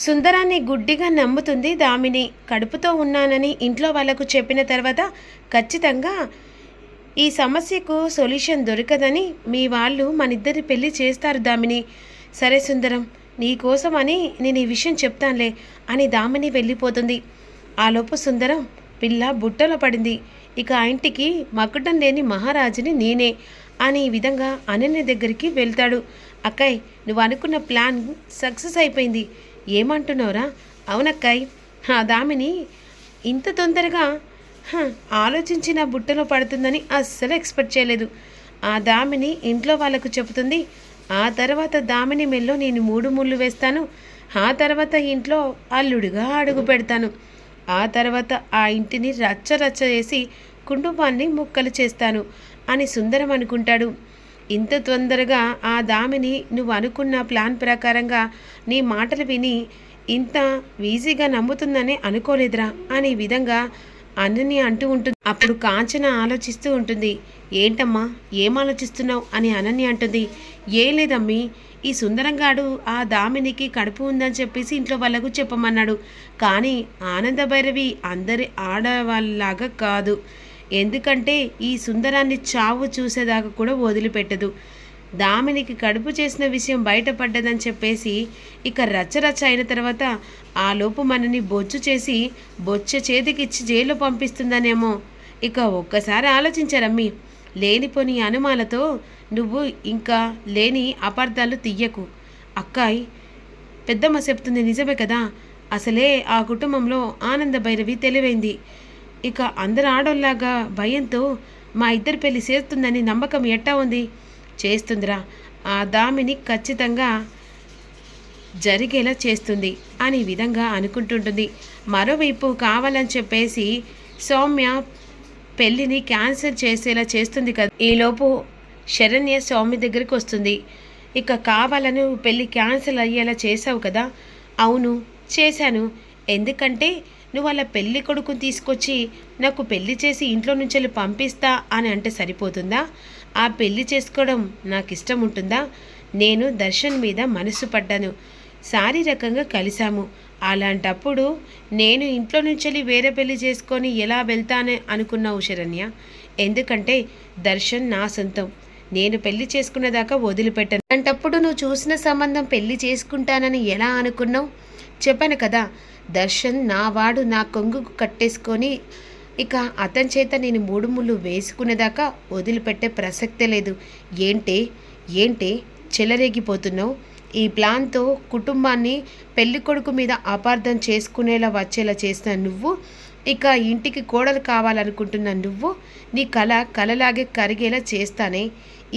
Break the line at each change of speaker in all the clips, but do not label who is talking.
సుందరాన్ని గుడ్డిగా నమ్ముతుంది దామిని. కడుపుతో ఉన్నానని ఇంట్లో వాళ్లకు చెప్పిన తర్వాత ఖచ్చితంగా ఈ సమస్యకు సొల్యూషన్ దొరకదని మీ వాళ్ళు మనిద్దరి పెళ్లి చేస్తారు దామిని. సరే సుందరం, నీకోసమని నేను ఈ విషయం చెప్తానులే అని దామిని వెళ్ళిపోతుంది. ఆలోపు సుందరం పిల్ల బుట్టలో పడింది. ఇక ఆ ఇంటికి మకుటం లేని మహారాజుని నేనే అని ఈ విధంగా అనన్య దగ్గరికి వెళ్తాడు. అక్కయ్, నువ్వు అనుకున్న ప్లాన్ సక్సెస్ అయిపోయింది. ఏమంటున్నావురా? అవునక్కాయ్, ఆ దామిని ఇంత తొందరగా ఆలోచించిన బుట్టలో పడుతుందని అస్సలు ఎక్స్పెక్ట్ చేయలేదు. ఆ దామిని ఇంట్లో వాళ్ళకు చెబుతుంది. ఆ తర్వాత దామిని మెల్లో నేను 3 ముళ్ళు వేస్తాను. ఆ తర్వాత ఇంట్లో అల్లుడిగా అడుగు పెడతాను. ఆ తర్వాత ఆ ఇంటిని రచ్చ రచ్చ చేసి కుటుంబాన్ని ముక్కలు చేస్తాను అని సుందరం అనుకుంటాడు. ఇంత తొందరగా ఆ దామిని నువ్వు అనుకున్న ప్లాన్ ప్రకారంగా నీ మాటలు విని ఇంత ఈజీగా నమ్ముతుందని అనుకోలేదురా అని ఈ విధంగా అనన్య అంటూ ఉంటుంది. అప్పుడు కాంచన ఆలోచిస్తూ ఉంటుంది. ఏంటమ్మా, ఏం ఆలోచిస్తున్నావు అని అనన్య అంటుంది. ఏం లేదమ్మీ, ఈ సుందరంగాడు ఆ దామినికి కడుపు ఉందని చెప్పేసి ఇంట్లో వాళ్ళకు చెప్పమన్నాడు. కానీ ఆనంద భైరవి అందరి ఆడవాళ్ళలాగా కాదు. ఎందుకంటే ఈ సుందరాన్ని చావు చూసేదాకా కూడా వదిలిపెట్టదు. దామినికి కడుపు చేసిన విషయం బయటపడ్డదని చెప్పేసి ఇక రచ్చరచ్చ అయిన తర్వాత ఆ లోపు మనని బొచ్చు చేసి బొచ్చ చేతికిచ్చి జైల్లో పంపిస్తుందనేమో. ఇక ఒక్కసారి ఆలోచించారమ్మీ. లేనిపోని అనుమానాలతో నువ్వు ఇంకా లేని అపార్థాలు తీయకు. అక్కాయ్, పెద్దమ్మ చెప్తుంది నిజమే కదా. అసలే ఆ కుటుంబంలో ఆనంద భైరవి తెలివైంది. ఇక అందరు ఆడోళ్ళలాగా భయంతో మా ఇద్దరి పెళ్లి చేస్తుందని నమ్మకం ఎట్టా ఉంది? చేస్తుందిరా. ఆ దామిని ఖచ్చితంగా జరిగేలా చేస్తుంది అని విధంగా అనుకుంటుంటుంది. మరోవైపు కావాలని చెప్పేసి సౌమ్య పెళ్ళిని క్యాన్సిల్ చేసేలా చేస్తుంది కదా. ఈలోపు శరణ్య సౌమ్య దగ్గరికి వస్తుంది. ఇక కావాలని పెళ్ళి క్యాన్సిల్ అయ్యేలా చేసావు కదా. అవును, చేశాను. ఎందుకంటే నువ్వు అలా పెళ్లి కొడుకుని తీసుకొచ్చి నాకు పెళ్లి చేసి ఇంట్లో నుంచి వెళ్ళి పంపిస్తా అని అంటే సరిపోతుందా? ఆ పెళ్లి చేసుకోవడం నాకు ఇష్టం ఉంటుందా? నేను దర్శన్ మీద మనసు పడ్డాను, శారీరకంగా కలిశాము. అలాంటప్పుడు నేను ఇంట్లో నుంచి వేరే పెళ్లి చేసుకొని ఎలా వెళ్తానే అనుకున్నావు శరణ్య? ఎందుకంటే దర్శన్ నా సొంతం. నేను పెళ్లి చేసుకునేదాకా వదిలిపెట్టాను. అలాంటప్పుడు నువ్వు చూసిన సంబంధం పెళ్లి చేసుకుంటానని ఎలా అనుకున్నావు? చెప్పాను కదా, దర్శన్ నా వాడు, నా కొంగుకు కట్టేసుకొని ఇక అతని చేత నేను 3 ముళ్ళు వేసుకునేదాకా వదిలిపెట్టే ప్రసక్తే లేదు. ఏంటే చెలరేగిపోతున్నావు? ఈ ప్లాన్తో కుటుంబాన్ని పెళ్లి కొడుకు మీద అపార్థం చేసుకునేలా వచ్చేలా చేసిన నువ్వు, ఇక ఇంటికి కోడలు కావాలనుకుంటున్న నువ్వు, నీ కలలాగే కరిగేలా చేస్తానే.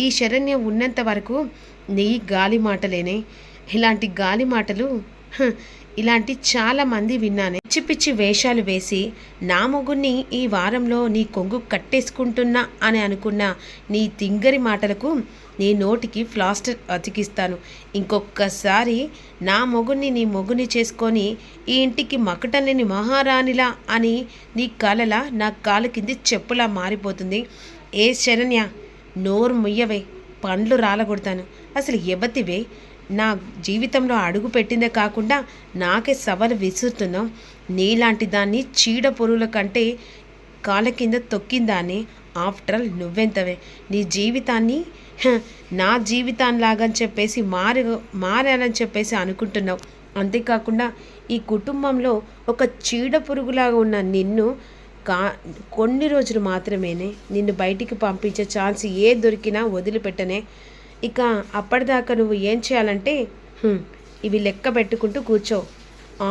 ఈ శరణ్య ఉన్నంత వరకు నీ గాలి మాటలేనే. ఇలాంటి గాలి మాటలు ఇలాంటి చాలామంది విన్నానే. పిచ్చి పిచ్చి వేషాలు వేసి నా మొగుణ్ణి ఈ వారంలో నీ కొంగు కట్టేసుకుంటున్నా అని అనుకున్న నీ తింగరి మాటలకు నీ నోటికి ప్లాస్టర్ అతికిస్తాను. ఇంకొకసారి నా మొగుణ్ణి నీ మొగుని చేసుకొని ఈ ఇంటికి మకటం లేని మహారాణిలా అని నీ కలలా నా కాలు కింది చెప్పులా మారిపోతుంది. ఏ శరణ్య, నోరు ముయ్యవే, పండ్లు రాలగొడతాను. అసలు ఎవతివే? నా జీవితంలో అడుగు పెట్టిందే కాకుండా నాకే సవాలు విసురుతున్నాం. నీలాంటి దాన్ని చీడ పురుగుల కంటే కాళ్ళ కింద తొక్కిందాన్ని. After all నువ్వెంతవే? నీ జీవితాన్ని నా జీవితాన్నిలాగని చెప్పేసి మారాలని చెప్పేసి అనుకుంటున్నావు. అంతేకాకుండా ఈ కుటుంబంలో ఒక చీడ పురుగులాగా ఉన్న నిన్ను కొన్ని రోజులు మాత్రమేనే నిన్ను బయటికి పంపించే ఛాన్స్ ఏ దొరికినా వదిలిపెట్టనే. ఇక అప్పటిదాకా నువ్వు ఏం చేయాలంటే ఇవి లెక్క పెట్టుకుంటూ కూర్చో.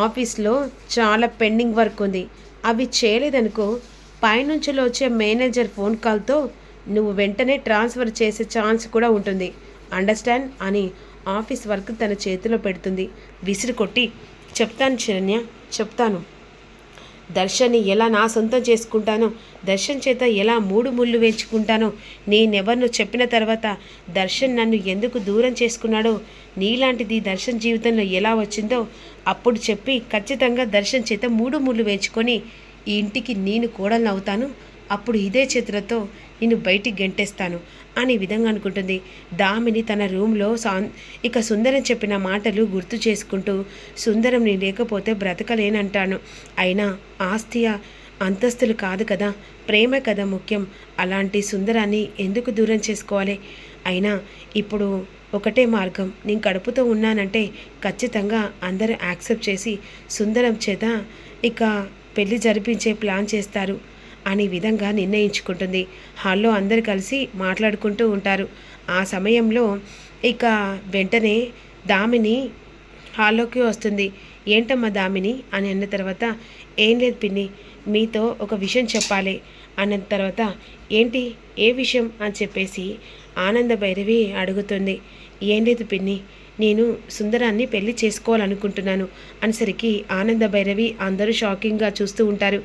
ఆఫీస్లో చాలా పెండింగ్ వర్క్ ఉంది. అవి చేయలేదనుకో, పైనుంచిలో వచ్చే మేనేజర్ ఫోన్ కాల్తో నువ్వు వెంటనే ట్రాన్స్ఫర్ చేసే ఛాన్స్ కూడా ఉంటుంది. అండర్స్టాండ్ అని ఆఫీస్ వర్క్ తన చేతిలో పెడుతుంది. విసిరి కొట్టి, చెప్తాను శరణ్య, చెప్తాను. దర్శన్ని ఎలా నా సొంతం చేసుకుంటానో, దర్శన్ చేత ఎలా 3 ముళ్ళు వేయించుకుంటానో, నేనెవరినో చెప్పిన తర్వాత దర్శన్ నన్ను ఎందుకు దూరం చేసుకున్నాడో, నీలాంటిది దర్శన్ జీవితంలో ఎలా వచ్చిందో అప్పుడు చెప్పి ఖచ్చితంగా దర్శన్ చేత 3 ముళ్ళు వేయించుకొని ఈ ఇంటికి నేను కోడలను అవుతాను. అప్పుడు ఇదే చేతులతో నిన్ను బయటికి గెంటేస్తాను అనే విధంగా అనుకుంటుంది. దామిని తన రూమ్లో ఇక సుందరం చెప్పిన మాటలు గుర్తు చేసుకుంటూ, సుందరం నీ లేకపోతే బ్రతకలేనంటాను. అయినా ఆస్తియా అంతస్తులు కాదు కదా, ప్రేమ కదా ముఖ్యం. అలాంటి సుందరాన్ని ఎందుకు దూరం చేసుకోవాలి? అయినా ఇప్పుడు ఒకటే మార్గం, నేను కడుపుతో ఉన్నానంటే ఖచ్చితంగా అందరూ యాక్సెప్ట్ చేసి సుందరం చేత ఇక పెళ్లి జరిపించే ప్లాన్ చేస్తారు అనే విధంగా నిర్ణయించుకుంటుంది. హాల్లో అందరు కలిసి మాట్లాడుకుంటూ ఉంటారు. ఆ సమయంలో ఇక వెంటనే దామిని హాల్లోకి వస్తుంది. ఏంటమ్మా దామిని అని అన్న తర్వాత, ఏం లేదు పిన్ని, మీతో ఒక విషయం చెప్పాలి అన్న తర్వాత, ఏంటి ఏ విషయం అని చెప్పేసి ఆనంద భైరవి అడుగుతుంది. ఏం లేదు పిన్ని, నేను సుందరాన్ని పెళ్లి చేసుకోవాలనుకుంటున్నాను అనేసరికి ఆనంద భైరవి అందరూ షాకింగ్గా చూస్తూ ఉంటారు.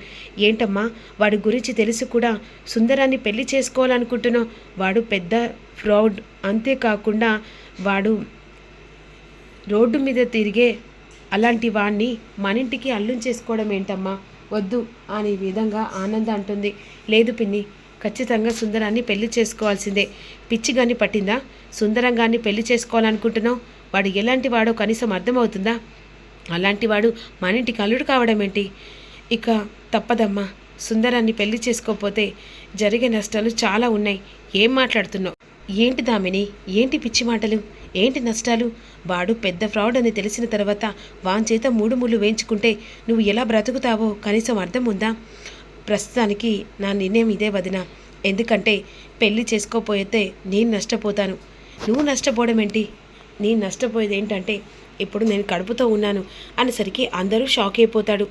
ఏంటమ్మా, వాడి గురించి తెలిసి కూడా సుందరాన్ని పెళ్లి చేసుకోవాలనుకుంటున్నావు? వాడు పెద్ద ఫ్రాడ్, అంతేకాకుండా వాడు రోడ్డు మీద తిరిగే అలాంటి వాడిని మన ఇంటికి అల్లుం చేసుకోవడం ఏంటమ్మా, వద్దు అనే విధంగా ఆనంద అంటుంది. లేదు పిన్ని, ఖచ్చితంగా సుందరాన్ని పెళ్లి చేసుకోవాల్సిందే. పిచ్చి గాని పట్టిందా? సుందరంగాన్ని పెళ్లి చేసుకోవాలనుకుంటున్నావు? వాడు ఎలాంటి వాడో కనీసం అర్థమవుతుందా? అలాంటి వాడు మన ఇంటికి అల్లుడు కావడం ఏంటి? ఇక తప్పదమ్మా, సుందరాన్ని పెళ్లి చేసుకోకపోతే జరిగే నష్టాలు చాలా ఉన్నాయి. ఏం మాట్లాడుతున్నావు? ఏంటి దామిని, ఏంటి పిచ్చి మాటలు, ఏంటి నష్టాలు? వాడు పెద్ద ఫ్రాడ్ అని తెలిసిన తర్వాత వాని చేత 3 ముళ్ళు వేయించుకుంటే నువ్వు ఎలా బ్రతుకుతావో కనీసం అర్థం ఉందా? ప్రస్తుతానికి నా నిర్ణయం ఇదే వదిన. ఎందుకంటే పెళ్లి చేసుకోపోతే నేను నష్టపోతాను. నువ్వు నష్టపోవడం ఏంటి? నేను నష్టపోయేది ఏంటంటే ఇప్పుడు నేను కడుపుతో ఉన్నాను అనేసరికి అందరూ షాక్ అయిపోతాడు.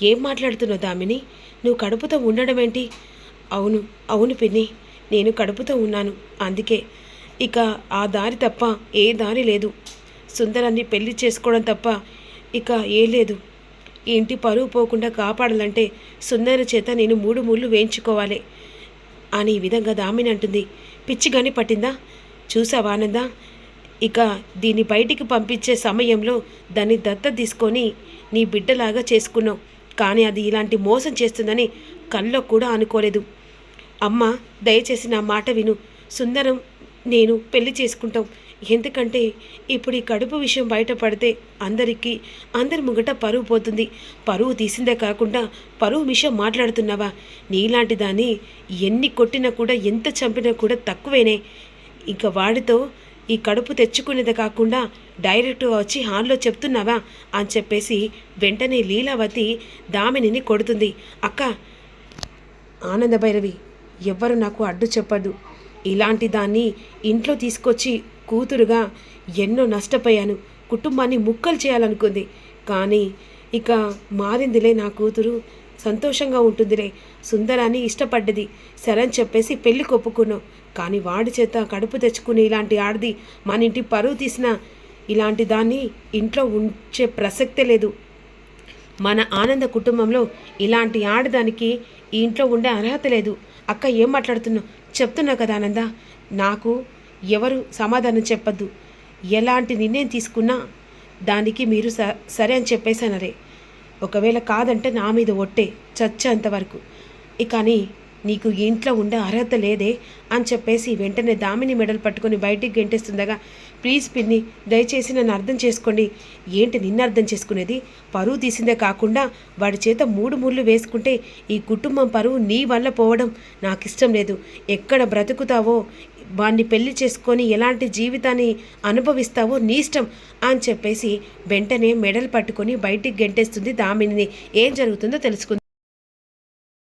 ఏం మాట్లాడుతున్నావు దామిని, నువ్వు కడుపుతో ఉండడం ఏంటి? అవును అవును పిన్ని, నేను కడుపుతో ఉన్నాను. అందుకే ఇక ఆ దారి తప్ప ఏ దారి లేదు. సుందరాన్ని పెళ్లి చేసుకోవడం తప్ప ఇక ఏ లేదు. ఈ ఇంటి పరువు పోకుండా కాపాడాలంటే సుందర చేత నేను 3 ముళ్ళు వేయించుకోవాలి అని ఈ విధంగా దామిని అంటుంది. పిచ్చిగాని పట్టిందా? చూసావా ఆనందా, ఇక దీన్ని బయటికి పంపించే సమయంలో దాన్ని దత్త తీసుకొని నీ బిడ్డలాగా చేసుకున్నావు. కానీ అది ఇలాంటి మోసం చేస్తుందని కల్లో కూడా అనుకోలేదు. అమ్మ, దయచేసి నా మాట విను. సుందరం నేను పెళ్లి చేసుకుంటాం. ఎందుకంటే ఇప్పుడు ఈ కడుపు విషయం బయటపడితే అందరి ముంగట పరువు పోతుంది. పరువు తీసిందే కాకుండా పరువు విషయం మాట్లాడుతున్నావా? నీలాంటి దాన్ని ఎన్ని కొట్టినా కూడా, ఎంత చంపినా కూడా తక్కువేనే. ఇక వాడితో ఈ కడుపు తెచ్చుకునేది కాకుండా డైరెక్ట్గా వచ్చి హాల్లో చెప్తున్నావా అని చెప్పేసి వెంటనే లీలావతి దామినిని కొడుతుంది. అక్క, ఆనంద భైరవి, ఎవ్వరు నాకు అడ్డు చెప్పదు. ఇలాంటి దాన్ని ఇంట్లో తీసుకొచ్చి కూతురుగా ఎన్నో నష్టపోయాను. కుటుంబాన్ని ముక్కలు చేయాలనుకుంది. కానీ ఇక మారిందిలే, నా కూతురు సంతోషంగా ఉంటుందిలే. సుందరాన్ని ఇష్టపడ్డది, సరే అని చెప్పేసి పెళ్లి కొప్పుకున్నావు. కానీ వాడి చేత కడుపు తెచ్చుకుని ఇలాంటి ఆడది మన ఇంటి పరువు తీసిన ఇలాంటి దాన్ని ఇంట్లో ఉంచే ప్రసక్తే లేదు. మన ఆనంద కుటుంబంలో ఇలాంటి ఆడదానికి ఈ ఇంట్లో ఉండే అర్హత లేదు. అక్క, ఏం మాట్లాడుతున్నావు? చెప్తున్నా కదా ఆనంద, నాకు ఎవరు సమాధానం చెప్పద్దు. ఎలాంటి నిర్ణయం తీసుకున్నా దానికి మీరు సరే అని చెప్పేసానరే. ఒకవేళ కాదంటే నా మీద ఒట్టే చచ్చేంతవరకు. కానీ నీకు ఇంట్లో ఉండే అర్హత లేదే అని చెప్పేసి వెంటనే దామిని మెడలు పట్టుకొని బయటికి గెంటేస్తుండగా, ప్లీజ్ పిన్ని, దయచేసి నన్ను అర్థం చేసుకోండి. ఏంటి నిన్ను అర్థం చేసుకునేది? పరువు తీసిందే కాకుండా వాడి చేత 3 ముళ్ళు వేసుకుంటే ఈ కుటుంబం పరువు నీ వల్ల పోవడం నాకు ఇష్టం లేదు. ఎక్కడ బ్రతుకుతావో, వాడిని పెళ్లి చేసుకొని ఎలాంటి జీవితాన్ని అనుభవిస్తావో నీ ఇష్టం అని చెప్పేసి వెంటనే మెడలు పట్టుకొని బయటికి గెంటేస్తుంది దామిని. ఏం జరుగుతుందో తెలుసుకుంది.